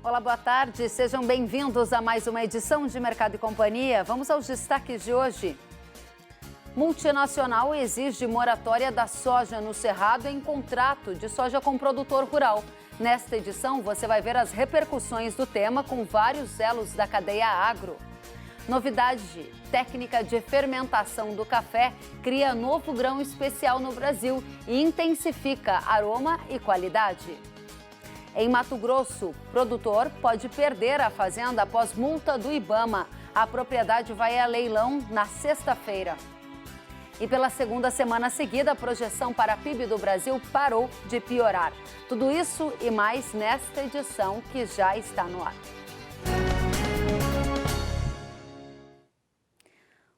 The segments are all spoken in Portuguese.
Olá, boa tarde. Sejam bem-vindos a mais uma edição de Mercado e Companhia. Vamos aos destaques de hoje. Multinacional exige moratória da soja no Cerrado em contrato de soja com produtor rural. Nesta edição, você vai ver as repercussões do tema com vários elos da cadeia agro. Novidade: técnica de fermentação do café cria novo grão especial no Brasil e intensifica aroma e qualidade. Em Mato Grosso, produtor pode perder a fazenda após multa do IBAMA. A propriedade vai a leilão na sexta-feira. E pela segunda semana seguida, a projeção para a PIB do Brasil parou de piorar. Tudo isso e mais nesta edição que já está no ar.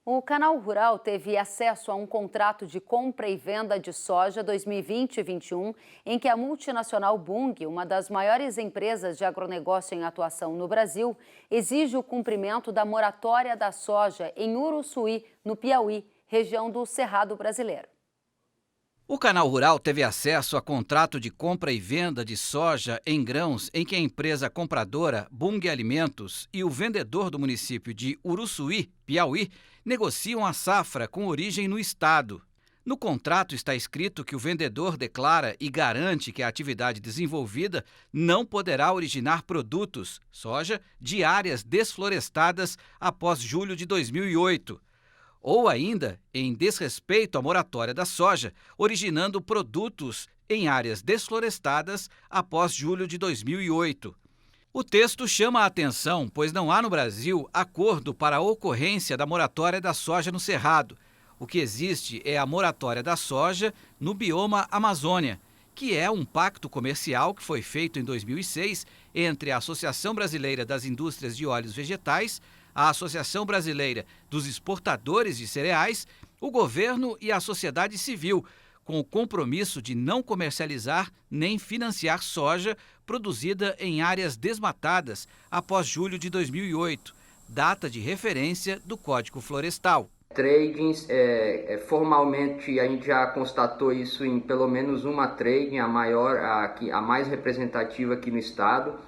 O Canal Rural teve acesso a um contrato de compra e venda de soja 2020-21, em que a multinacional Bunge, uma das maiores empresas de agronegócio em atuação no Brasil, exige o cumprimento da moratória da soja em Uruçuí, no Piauí, região do Cerrado brasileiro. O Canal Rural teve acesso a contrato de compra e venda de soja em grãos em que a empresa compradora Bunge Alimentos e o vendedor do município de Uruçuí, Piauí, negociam a safra com origem no estado. No contrato está escrito que o vendedor declara e garante que a atividade desenvolvida não poderá originar produtos, soja, de áreas desflorestadas após julho de 2008. Ou ainda em desrespeito à moratória da soja, originando produtos em áreas desflorestadas após julho de 2008. O texto chama a atenção, pois não há no Brasil acordo para a ocorrência da moratória da soja no Cerrado. O que existe é a moratória da soja no bioma Amazônia, que é um pacto comercial que foi feito em 2006 entre a Associação Brasileira das Indústrias de Óleos Vegetais, a Associação Brasileira dos Exportadores de Cereais, o governo e a sociedade civil, com o compromisso de não comercializar nem financiar soja produzida em áreas desmatadas após julho de 2008, data de referência do Código Florestal. Tradings, formalmente a gente já constatou isso em pelo menos uma trading, a maior, a mais representativa aqui no estado.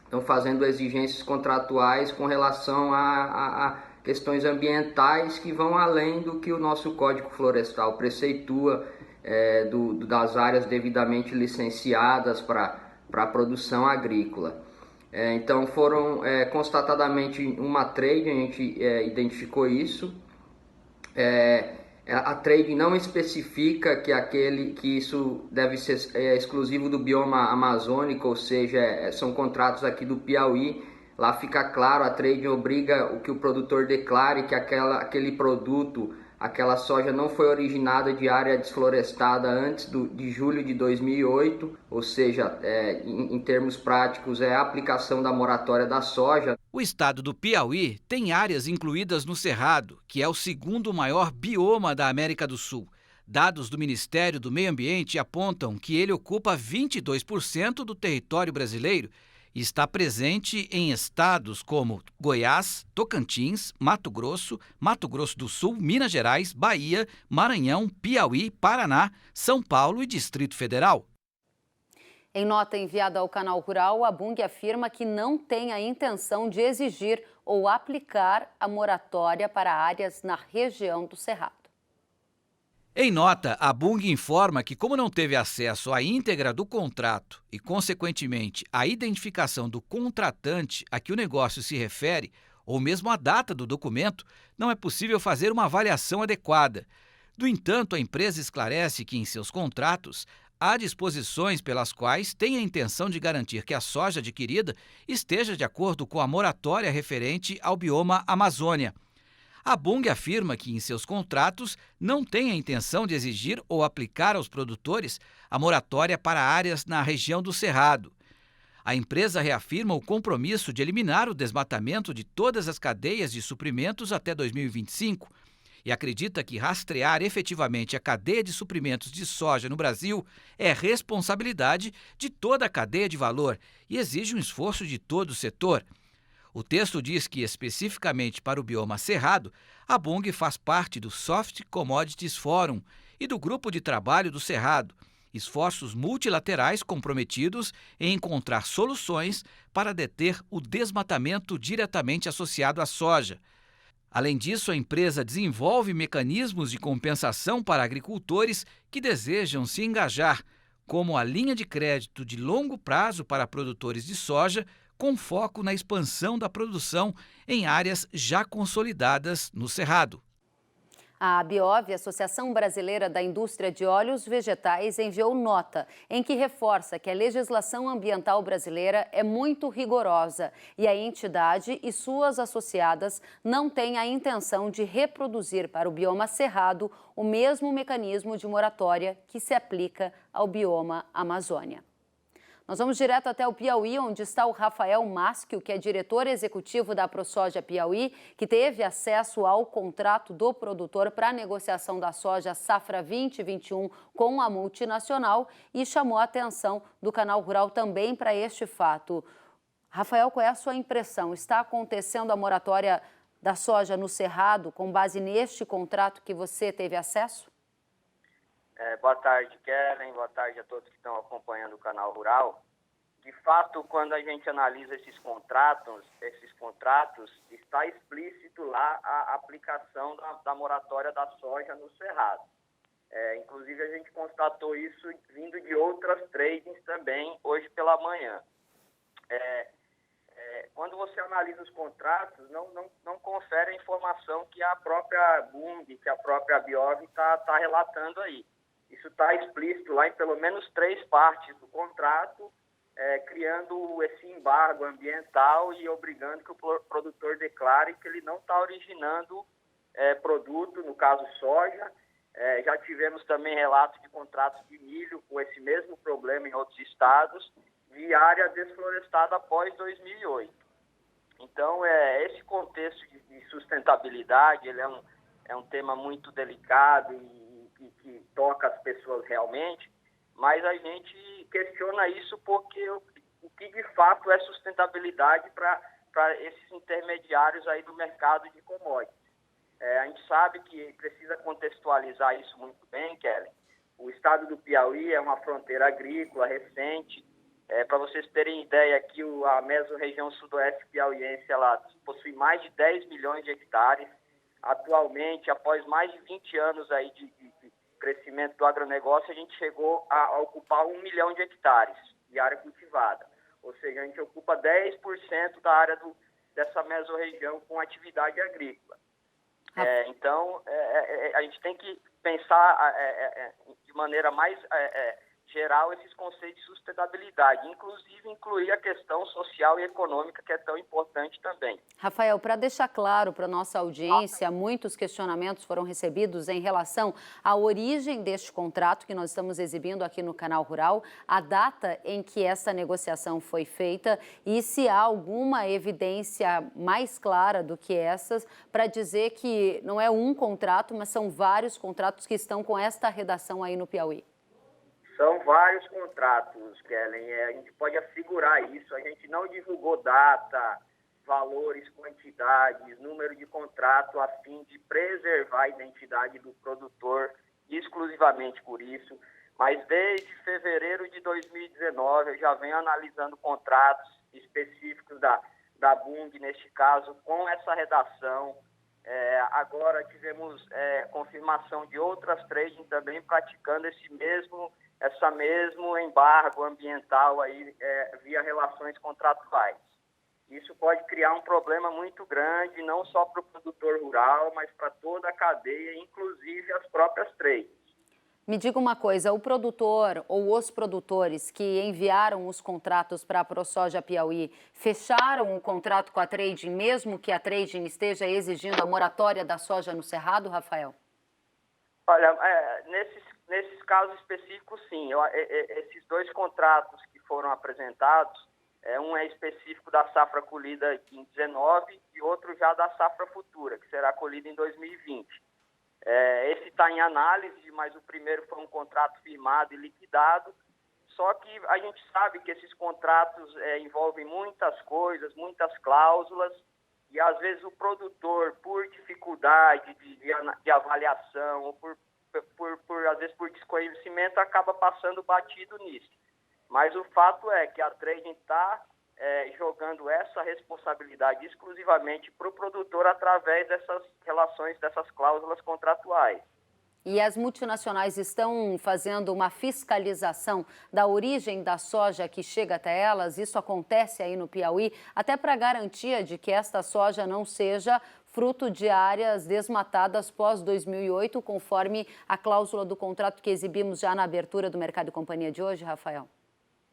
Estão fazendo exigências contratuais com relação a questões ambientais que vão além do que o nosso Código Florestal preceitua das áreas devidamente licenciadas para a produção agrícola. Então foram constatadamente uma trade, a gente identificou isso. A trade não especifica que isso deve ser exclusivo do bioma amazônico, ou seja, são contratos aqui do Piauí. Lá fica claro, a trade obriga o que o produtor declare que aquele produto, aquela soja não foi originada de área desflorestada antes de julho de 2008, ou seja, em termos práticos, é a aplicação da moratória da soja. O estado do Piauí tem áreas incluídas no Cerrado, que é o segundo maior bioma da América do Sul. Dados do Ministério do Meio Ambiente apontam que ele ocupa 22% do território brasileiro e está presente em estados como Goiás, Tocantins, Mato Grosso do Sul, Minas Gerais, Bahia, Maranhão, Piauí, Paraná, São Paulo e Distrito Federal. Em nota enviada ao Canal Rural, a Bunge afirma que não tem a intenção de exigir ou aplicar a moratória para áreas na região do Cerrado. Em nota, a Bunge informa que, como não teve acesso à íntegra do contrato e, consequentemente, à identificação do contratante a que o negócio se refere, ou mesmo a data do documento, não é possível fazer uma avaliação adequada. No entanto, a empresa esclarece que, em seus contratos, há disposições pelas quais tem a intenção de garantir que a soja adquirida esteja de acordo com a moratória referente ao bioma Amazônia. A Bunge afirma que, em seus contratos, não tem a intenção de exigir ou aplicar aos produtores a moratória para áreas na região do Cerrado. A empresa reafirma o compromisso de eliminar o desmatamento de todas as cadeias de suprimentos até 2025 e acredita que rastrear efetivamente a cadeia de suprimentos de soja no Brasil é responsabilidade de toda a cadeia de valor e exige um esforço de todo o setor. O texto diz que, especificamente para o bioma Cerrado, a Bunge faz parte do Soft Commodities Forum e do Grupo de Trabalho do Cerrado esforços multilaterais comprometidos em encontrar soluções para deter o desmatamento diretamente associado à soja. Além disso, a empresa desenvolve mecanismos de compensação para agricultores que desejam se engajar, como a linha de crédito de longo prazo para produtores de soja, com foco na expansão da produção em áreas já consolidadas no Cerrado. A Biov, Associação Brasileira da Indústria de Óleos Vegetais, enviou nota em que reforça que a legislação ambiental brasileira é muito rigorosa e a entidade e suas associadas não têm a intenção de reproduzir para o bioma Cerrado o mesmo mecanismo de moratória que se aplica ao bioma Amazônia. Nós vamos direto até o Piauí, onde está o Rafael Maschio, que é diretor executivo da ProSoja Piauí, que teve acesso ao contrato do produtor para a negociação da soja safra 2021 com a multinacional e chamou a atenção do Canal Rural também para este fato. Rafael, qual é a sua impressão? Está acontecendo a moratória da soja no Cerrado com base neste contrato que você teve acesso? Boa tarde, Kellen. Boa tarde a todos que estão acompanhando o Canal Rural. De fato, quando a gente analisa esses contratos, está explícito lá a aplicação da moratória da soja no Cerrado. Inclusive, a gente constatou isso vindo de outras tradings também hoje pela manhã. Quando você analisa os contratos, não confere a informação que a própria Bung, que a própria Biov está relatando aí. Isso está explícito lá em pelo menos 3 partes do contrato, criando esse embargo ambiental e obrigando que o produtor declare que ele não está originando produto, no caso soja. Já tivemos também relatos de contratos de milho com esse mesmo problema em outros estados, de área desflorestada após 2008. Então, esse contexto de sustentabilidade, ele é um tema muito delicado e que toca as pessoas realmente, mas a gente questiona isso porque o que de fato é sustentabilidade para esses intermediários aí do mercado de commodities. A gente sabe que precisa contextualizar isso muito bem, Kellen. O estado do Piauí é uma fronteira agrícola recente. Para vocês terem ideia, aqui a mesorregião sudoeste piauiense ela possui mais de 10 milhões de hectares. Atualmente, após mais de 20 anos aí de crescimento do agronegócio, a gente chegou a ocupar 1 milhão de hectares de área cultivada. Ou seja, a gente ocupa 10% da área dessa mesorregião com atividade agrícola. Então, a gente tem que pensar de maneira mais geral esses conceitos de sustentabilidade, inclusive incluir a questão social e econômica, que é tão importante também. Rafael, para deixar claro para a nossa audiência, muitos questionamentos foram recebidos em relação à origem deste contrato que nós estamos exibindo aqui no Canal Rural, a data em que essa negociação foi feita e se há alguma evidência mais clara do que essas para dizer que não é um contrato, mas são vários contratos que estão com esta redação aí no Piauí. São vários contratos, Kellen. A gente pode assegurar isso. A gente não divulgou data, valores, quantidades, número de contrato, a fim de preservar a identidade do produtor exclusivamente por isso. Mas desde fevereiro de 2019, eu já venho analisando contratos específicos da Bung, neste caso, com essa redação. Agora tivemos confirmação de outras trading também praticando esse mesmo embargo ambiental aí, via relações contratuais. Isso pode criar um problema muito grande, não só para o produtor rural, mas para toda a cadeia, inclusive as próprias trades. Me diga uma coisa, o produtor ou os produtores que enviaram os contratos para a ProSoja Piauí fecharam o contrato com a trading, mesmo que a trading esteja exigindo a moratória da soja no Cerrado, Rafael? Olha, nesses casos específicos, sim. Esses 2 contratos que foram apresentados, um é específico da safra colhida em 19 e outro já da safra futura, que será colhida em 2020. Esse está em análise, mas o primeiro foi um contrato firmado e liquidado. Só que a gente sabe que esses contratos envolvem muitas coisas, muitas cláusulas, e às vezes o produtor, por dificuldade de avaliação ou por às vezes por desconhecimento, acaba passando batido nisso. Mas o fato é que a trading está jogando essa responsabilidade exclusivamente para o produtor através dessas relações, dessas cláusulas contratuais. E as multinacionais estão fazendo uma fiscalização da origem da soja que chega até elas? Isso acontece aí no Piauí, até para garantia de que esta soja não seja fruto de áreas desmatadas pós-2008, conforme a cláusula do contrato que exibimos já na abertura do Mercado e Companhia de hoje, Rafael?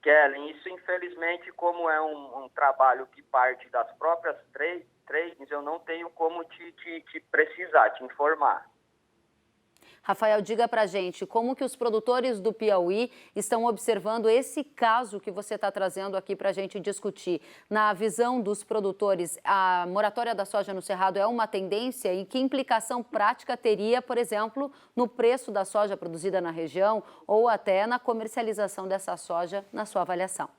Kellen, isso infelizmente, como é um trabalho que parte das próprias tradings, eu não tenho como te precisar, te informar. Rafael, diga pra gente como que os produtores do Piauí estão observando esse caso que você está trazendo aqui para a gente discutir. Na visão dos produtores, a moratória da soja no Cerrado é uma tendência e que implicação prática teria, por exemplo, no preço da soja produzida na região ou até na comercialização dessa soja, na sua avaliação?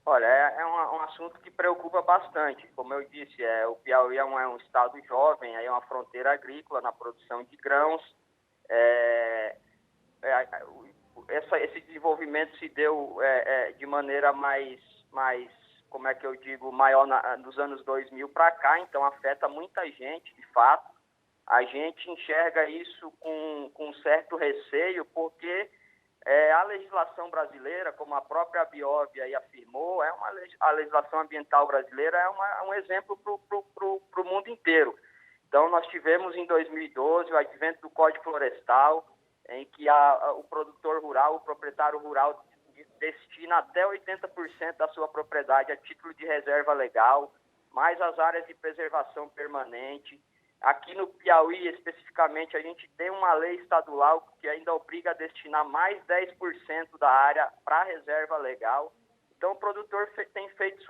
Olha, é um assunto que preocupa bastante. Como eu disse, o Piauí é um estado jovem, é uma fronteira agrícola na produção de grãos. Esse desenvolvimento se deu de maneira mais, como é que eu digo, maior nos anos 2000 para cá, então afeta muita gente, de fato. A gente enxerga isso com certo receio, porque a legislação brasileira, como a própria Abiov aí afirmou, a legislação ambiental brasileira é um exemplo para o mundo inteiro. Então, nós tivemos em 2012 o advento do Código Florestal, em que o produtor rural, o proprietário rural, destina até 80% da sua propriedade a título de reserva legal, mais as áreas de preservação permanente. Aqui no Piauí, especificamente, a gente tem uma lei estadual que ainda obriga a destinar mais 10% da área para reserva legal. Então, o produtor tem feito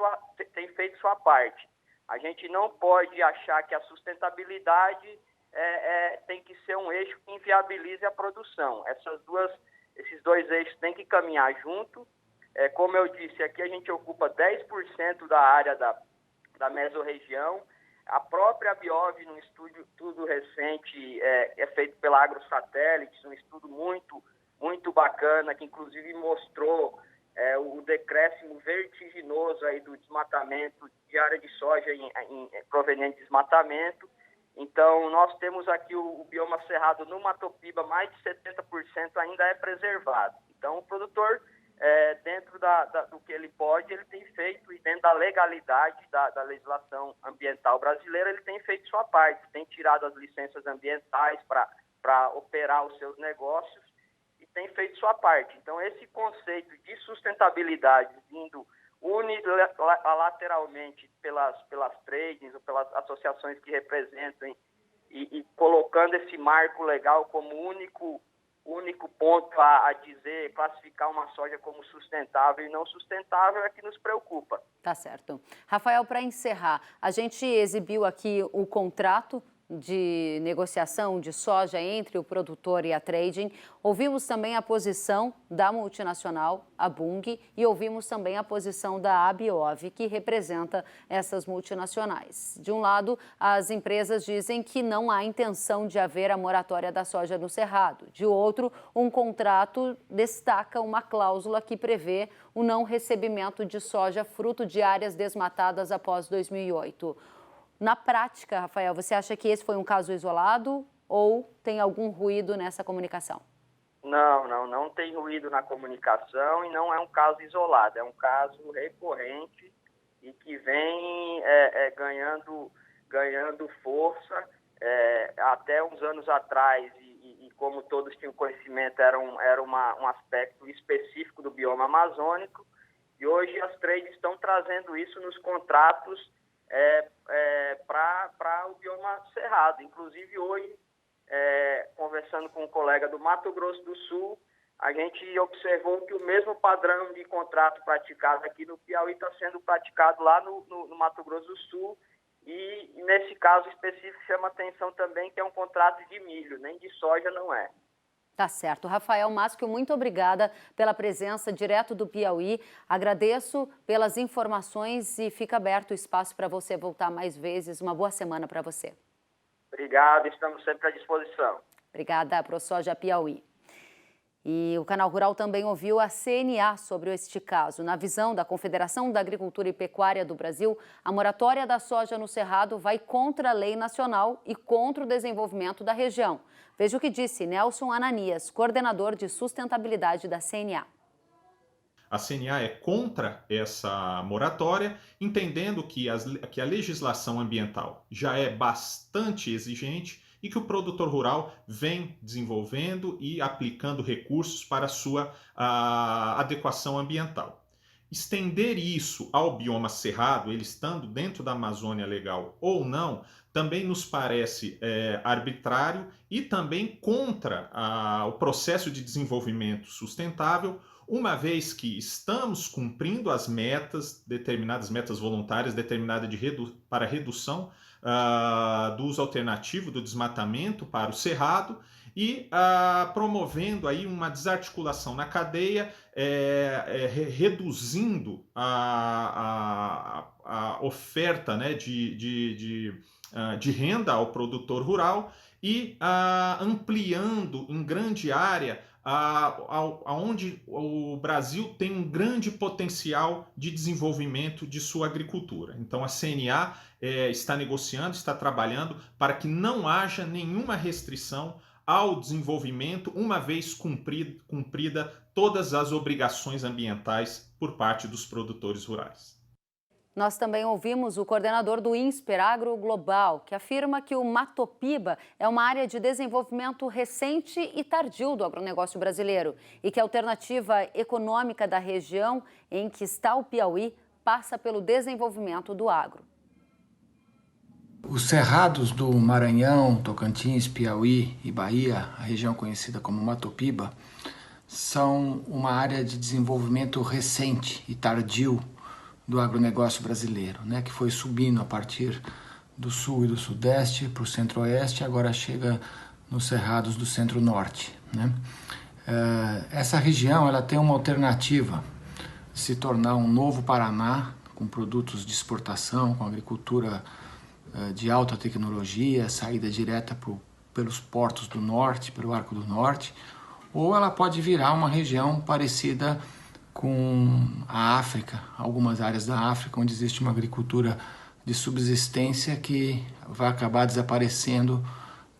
sua parte. A gente não pode achar que a sustentabilidade tem que ser um eixo que inviabilize a produção. Esses dois eixos têm que caminhar junto. Como eu disse, aqui a gente ocupa 10% da área da mesorregião. A própria Abiov, num estudo recente, feito pela AgroSatélites, um estudo muito, muito bacana, que inclusive mostrou o decréscimo vertiginoso aí do desmatamento de área de soja proveniente de desmatamento. Então, nós temos aqui o bioma cerrado no Matopiba, mais de 70% ainda é preservado. Então, o produtor, dentro do que ele pode, ele tem feito, e dentro da legalidade da legislação ambiental brasileira, ele tem feito sua parte, tem tirado as licenças ambientais para operar os seus negócios, tem feito sua parte. Então, esse conceito de sustentabilidade vindo unilateralmente pelas tradings ou pelas associações que representam e colocando esse marco legal como único ponto a dizer, classificar uma soja como sustentável e não sustentável é que nos preocupa. Tá certo. Rafael, para encerrar, a gente exibiu aqui o contrato de negociação de soja entre o produtor e a trading. Ouvimos também a posição da multinacional, a Bunge, e ouvimos também a posição da Abiov, que representa essas multinacionais. De um lado, as empresas dizem que não há intenção de haver a moratória da soja no Cerrado. De outro, um contrato destaca uma cláusula que prevê o não recebimento de soja fruto de áreas desmatadas após 2008. Na prática, Rafael, você acha que esse foi um caso isolado ou tem algum ruído nessa comunicação? Não tem ruído na comunicação e não é um caso isolado, é um caso recorrente e que vem ganhando força. Até uns anos atrás, e como todos tinham conhecimento, era um aspecto específico do bioma amazônico, e hoje as trades estão trazendo isso nos contratos para o bioma cerrado. Inclusive, hoje, conversando com um colega do Mato Grosso do Sul, a gente observou que o mesmo padrão de contrato praticado aqui no Piauí está sendo praticado lá no Mato Grosso do Sul. E nesse caso específico chama atenção também que é um contrato de milho, nem de soja não é. Tá certo. Rafael Mascio, muito obrigada pela presença direto do Piauí. Agradeço pelas informações e fica aberto o espaço para você voltar mais vezes. Uma boa semana para você. Obrigado, estamos sempre à disposição. Obrigada, ProSoja Piauí. E o Canal Rural também ouviu a CNA sobre este caso. Na visão da Confederação da Agricultura e Pecuária do Brasil, a moratória da soja no Cerrado vai contra a lei nacional e contra o desenvolvimento da região. Veja o que disse Nelson Ananias, coordenador de sustentabilidade da CNA. A CNA é contra essa moratória, entendendo que a legislação ambiental já é bastante exigente e que o produtor rural vem desenvolvendo e aplicando recursos para a sua adequação ambiental. Estender isso ao bioma cerrado, ele estando dentro da Amazônia Legal ou não, também nos parece arbitrário e também contra o processo de desenvolvimento sustentável, uma vez que estamos cumprindo as metas, determinadas metas voluntárias, determinadas para redução do uso alternativo do desmatamento para o cerrado e promovendo aí uma desarticulação na cadeia, reduzindo a oferta, né, de renda ao produtor rural e ampliando em grande área onde o Brasil tem um grande potencial de desenvolvimento de sua agricultura. Então a CNA está negociando, está trabalhando para que não haja nenhuma restrição ao desenvolvimento, uma vez cumprida todas as obrigações ambientais por parte dos produtores rurais. Nós também ouvimos o coordenador do INSPER Agro Global, que afirma que o Matopiba é uma área de desenvolvimento recente e tardio do agronegócio brasileiro e que a alternativa econômica da região em que está o Piauí passa pelo desenvolvimento do agro. Os cerrados do Maranhão, Tocantins, Piauí e Bahia, a região conhecida como Matopiba, são uma área de desenvolvimento recente e tardio do agronegócio brasileiro, né, que foi subindo a partir do sul e do sudeste para o centro-oeste e agora chega nos cerrados do centro-norte, né? Essa região ela tem uma alternativa de se tornar um novo Paraná com produtos de exportação, com agricultura de alta tecnologia, saída direta pelos portos do norte, pelo Arco do Norte, ou ela pode virar uma região parecida com a África, algumas áreas da África, onde existe uma agricultura de subsistência que vai acabar desaparecendo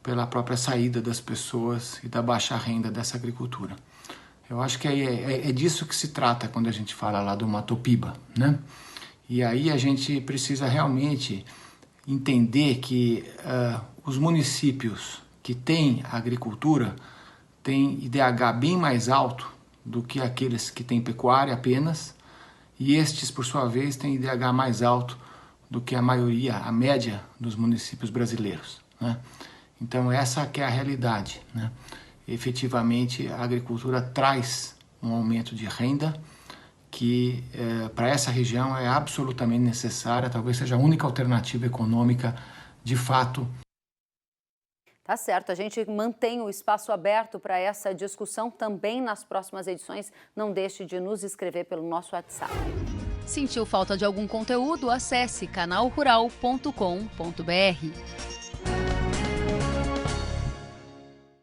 pela própria saída das pessoas e da baixa renda dessa agricultura. Eu acho que é disso que se trata quando a gente fala lá do Matopiba, né? E aí a gente precisa realmente entender que os municípios que têm agricultura têm IDH bem mais alto do que aqueles que têm pecuária apenas, e estes, por sua vez, têm IDH mais alto do que a maioria, a média dos municípios brasileiros, né? Então essa que é a realidade, né? Efetivamente a agricultura traz um aumento de renda que para essa região é absolutamente necessária, talvez seja a única alternativa econômica de fato. Tá certo, a gente mantém o espaço aberto para essa discussão também nas próximas edições. Não deixe de nos escrever pelo nosso WhatsApp. Sentiu falta de algum conteúdo? Acesse canalrural.com.br.